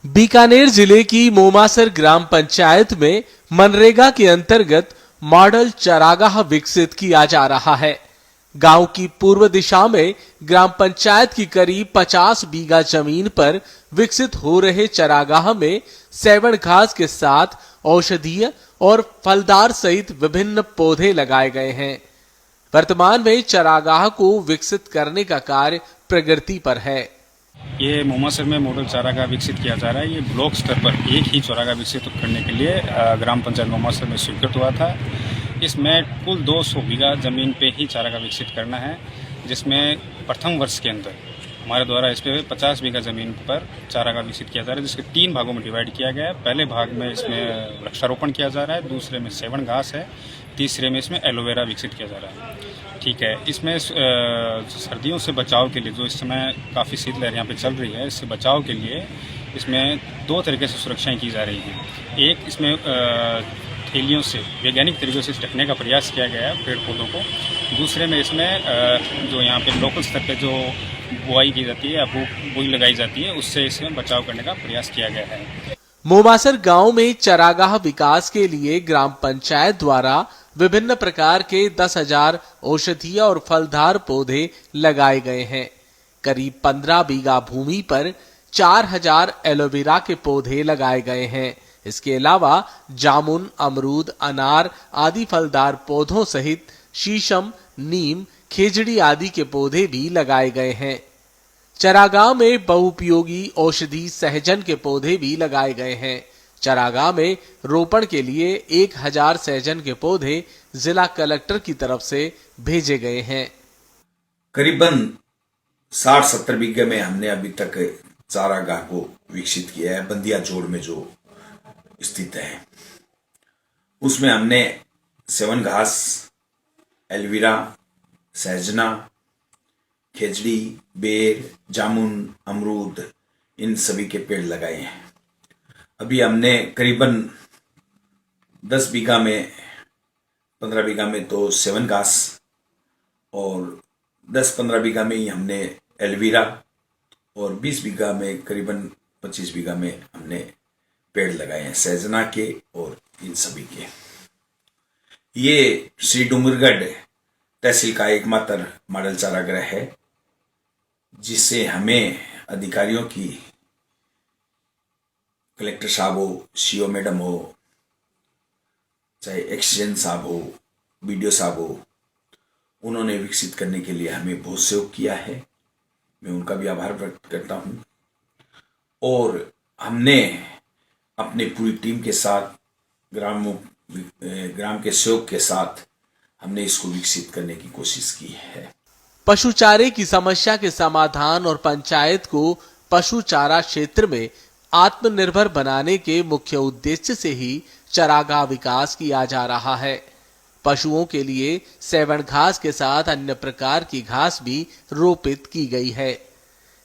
बीकानेर जिले की मोमासर ग्राम पंचायत में मनरेगा के अंतर्गत मॉडल चरागाह विकसित किया जा रहा है। गांव की पूर्व दिशा में ग्राम पंचायत की करीब 50 बीघा जमीन पर विकसित हो रहे चरागाह में सेवण घास के साथ औषधीय और फलदार सहित विभिन्न पौधे लगाए गए हैं। वर्तमान में चरागाह को विकसित करने का कार्य प्रगति पर है। ये मोमासर में मॉडल चारागाह विकसित किया जा रहा है। ये ब्लॉक स्तर पर एक ही चारागाह विकसित करने के लिए ग्राम पंचायत मोमासर में स्वीकृत हुआ था। इसमें कुल 200 बीघा जमीन पे ही चारागाह विकसित करना है, जिसमें प्रथम वर्ष के अंदर हमारे द्वारा इस पे 50 बीघा जमीन पर चारागाह विकसित किया जा रहा है, जिसके 3 भागों में डिवाइड किया गया है। पहले भाग में इसमें वृक्षारोपण किया जा रहा है, दूसरे में सेवण घास है, तीसरे में इसमें एलोवेरा विकसित किया जा रहा है। ठीक है, इसमें सर्दियों से बचाव के लिए, जो इस समय काफ़ी शीतलहर यहाँ पे चल रही है, इससे बचाव के लिए इसमें 2 तरीके से सुरक्षाएं की जा रही हैं। एक, इसमें थैलियों से वैज्ञानिक तरीके से ढकने का प्रयास किया गया है पेड़ पौधों को। दूसरे में इसमें जो यहाँ पे लोकल स्तर पे जो बुआई की जाती है या बोई लगाई जाती है, उससे इसमें बचाव करने का प्रयास किया गया है। मोमासर गांव में चरागाह विकास के लिए ग्राम पंचायत द्वारा विभिन्न प्रकार के 10,000 औषधीय और फलदार पौधे लगाए गए हैं। करीब 15 बीघा भूमि पर 4,000 एलोवेरा के पौधे लगाए गए हैं। इसके अलावा जामुन, अमरूद, अनार आदि फलदार पौधों सहित शीशम, नीम, खेजड़ी आदि के पौधे भी लगाए गए हैं। चरागाह में बहुउपयोगी औषधि सहजन के पौधे भी लगाए गए हैं। चरागाह में रोपण के लिए 1,000 सहजन के पौधे जिला कलेक्टर की तरफ से भेजे गए हैं। करीबन 60-70 बीघे में हमने अभी तक चारागाह को विकसित किया है। बंदिया जोड़ में जो स्थित है, उसमें हमने सेवन घास, एलोवेरा, सहजना, खेजड़ी, बेर, जामुन, अमरूद, इन सभी के पेड़ लगाए हैं। अभी हमने करीबन 10 बीघा में, 15 बीघा में तो सेवन घास और 10-15 बीघा में ही हमने एलोवेरा और 20 बीघा में, करीबन 25 बीघा में हमने पेड़ लगाए हैं सहजना के और इन सभी के। ये श्री डूंगरगढ़ तहसील का एकमात्र मॉडल चारागाह है, जिससे हमें अधिकारियों की, कलेक्टर साहब हो, सीओ मैडम हो, चाहे एक्सचेंज साहब हो, बीडीओ साहब हो, उन्होंने विकसित करने के लिए हमें बहुत सहयोग किया है। मैं उनका भी आभार व्यक्त करता हूं। और हमने अपनी पूरी टीम के साथ, ग्राम के सहयोग के साथ हमने इसको विकसित करने की कोशिश की है। पशु चारे की समस्या के समाधान और पंचायत को पशु चारा क्षेत्र में आत्मनिर्भर बनाने के मुख्य उद्देश्य से ही चरागाह विकास किया जा रहा है। पशुओं के लिए सेवण घास के साथ अन्य प्रकार की घास भी रोपित की गई है।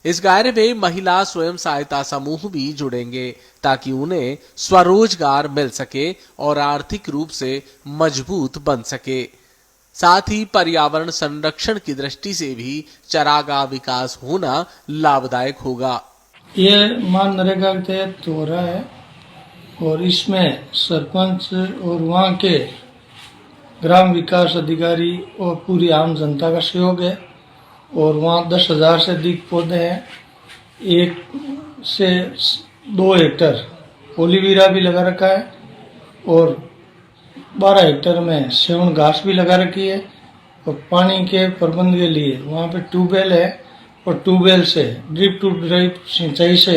इस कार्य में महिला स्वयं सहायता समूह भी जुड़ेंगे, ताकि उन्हें स्वरोजगार मिल सके और आर्थिक रूप से मजबूत बन सके। साथ ही पर्यावरण संरक्षण की दृष्टि से भी चरागाह विकास होना लाभदायक होगा। ये मनरेगा के तहत हो रहा है और इसमें सरपंच और वहाँ के ग्राम विकास अधिकारी और पूरी आम जनता का सहयोग है। और वहाँ 10,000 से अधिक पौधे हैं। 1 से 2 हेक्टर एलोवेरा भी लगा रखा है और 12 हेक्टर में सेवण घास भी लगा रखी है। और पानी के प्रबंध के लिए वहाँ पे ट्यूबवेल है और ट्यूबवेल से ड्रिप टू ड्रिप सिंचाई से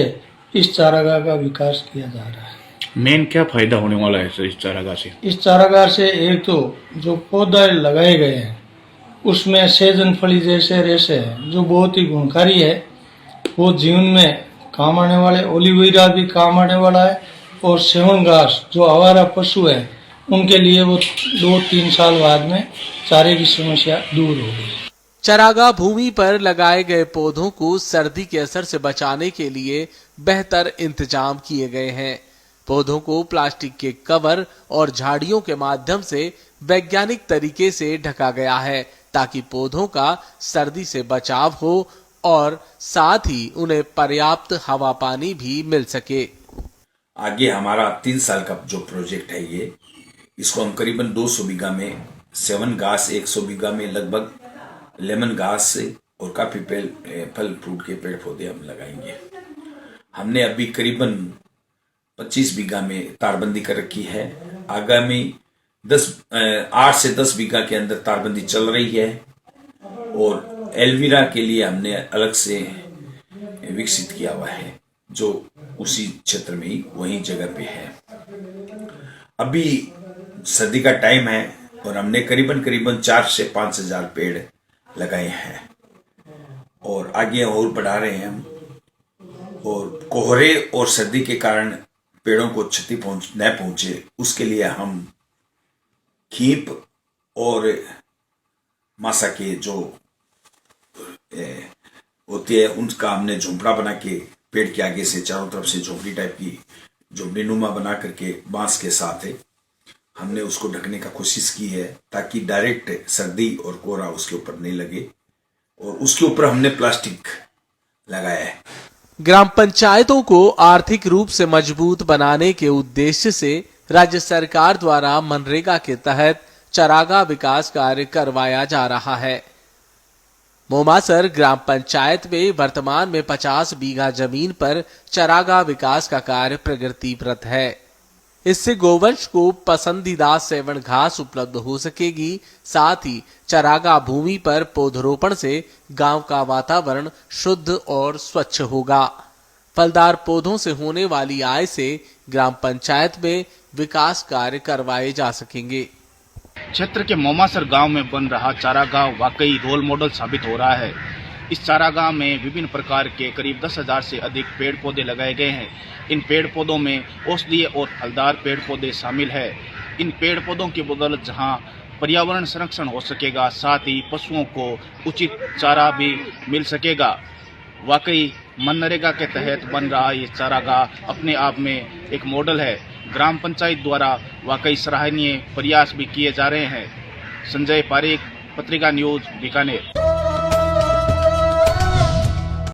इस चारागाह का विकास किया जा रहा है। मेन क्या फायदा होने वाला है इस चारागाह से? इस चारागाह से एक तो जो पौधे लगाए गए हैं उसमें सहजन फली जैसे रेशे हैं जो बहुत ही गुणकारी है, वो जीवन में काम आने वाले। एलोवेरा भी काम आने वाला है और सेवण घास जो आवारा पशु है उनके लिए वो 2-3 साल बाद में चारे की समस्या दूर होगी। चरागाह भूमि पर लगाए गए पौधों को सर्दी के असर से बचाने के लिए बेहतर इंतजाम किए गए हैं। पौधों को प्लास्टिक के कवर और झाड़ियों के माध्यम से वैज्ञानिक तरीके से ढका गया है, ताकि पौधों का सर्दी से बचाव हो और साथ ही उन्हें पर्याप्त हवा पानी भी मिल सके। आगे हमारा 3 साल का जो प्रोजेक्ट है ये, इसको हम करीबन 200 बीघा में सेवन घास, 100 बीघा में लगभग लेमन घास और काफी फल फ्रूट के पेड़ पौधे हम लगाएंगे। हमने अभी करीबन 25 बीघा में तारबंदी कर रखी है। आगामी 8 से 10 बीघा के अंदर तारबंदी चल रही है और एलवीरा के लिए हमने अलग से विकसित किया हुआ है जो उसी क्षेत्र में ही वही जगह पे है। अभी सर्दी का टाइम है और हमने करीबन 4 से 5 हजार पेड़ लगाए हैं और आगे और बढ़ा रहे हैं हम। और कोहरे और सर्दी के कारण पेड़ों को क्षति न पहुंचे उसके लिए हम खीप और मासा के जो होती है उनका हमने झोंपड़ा बना के पेड़ के आगे से चारों तरफ से झोंपड़ी टाइप की झोंपड़ी नुमा बना करके बांस के साथ हमने उसको ढकने का कोशिश की है ताकि डायरेक्ट सर्दी और कोहरा उसके ऊपर नहीं लगे और उसके ऊपर हमने प्लास्टिक लगाया है। ग्राम पंचायतों को आर्थिक रूप से मजबूत बनाने के उद्देश्य से राज्य सरकार द्वारा मनरेगा के तहत चारागाह विकास कार्य करवाया जा रहा है। मोमासर ग्राम पंचायत में वर्तमान में 50 बीघा जमीन पर चारागाह विकास का कार्य प्रगतिरत है। इससे गोवंश को पसंदीदा सेवण घास उपलब्ध हो सकेगी। साथ ही चारागाह भूमि पर पौधरोपण से गांव का वातावरण शुद्ध और स्वच्छ होगा। फलदार पौधों से होने वाली आय से ग्राम पंचायत में विकास कार्य करवाए जा सकेंगे। क्षेत्र के मोमासर गांव में बन रहा चारागाह वाकई रोल मॉडल साबित हो रहा है। इस चारागाह में विभिन्न प्रकार के करीब 10,000 से अधिक पेड़ पौधे लगाए गए हैं। इन पेड़ पौधों में औषधीय और फलदार पेड़ पौधे शामिल है। इन पेड़ पौधों की बदौलत जहां पर्यावरण संरक्षण हो सकेगा, साथ ही पशुओं को उचित चारा भी मिल सकेगा। वाकई मनरेगा के तहत बन रहा ये चारागाह अपने आप में एक मॉडल है। ग्राम पंचायत द्वारा वाकई सराहनीय प्रयास भी किए जा रहे हैं। संजय पारेख, पत्रिका न्यूज, बीकानेर।